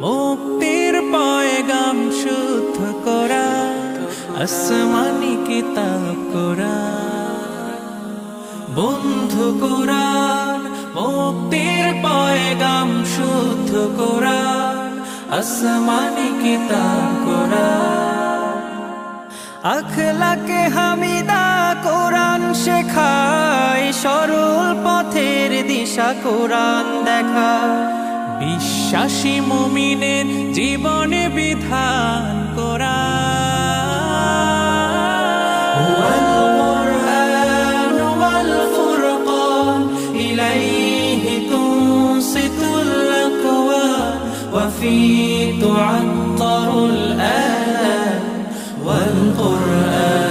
মুক্তির পয়গাম শুদ্ধ কোরআন, আসমানি কিতাব কোরআন। বন্ধু কোরআন, মুক্তির পয়গাম শুদ্ধ কোরআন, আসমানি কিতাব কোরআন। আখলাকে হামিদা কোরআন শেখায়, সরল পথের দিশা কোরআন দেখায়। বিশ্বাসী মুমিনের জীবনে বিধান কোরআন। ওয়াল কুরআন ওয়াল ফুরকান, ইলাইহি তুনসিতুল আকওয়ান, ওয়া ফি তু'আত্তারুল আযান ওয়াল কুরআন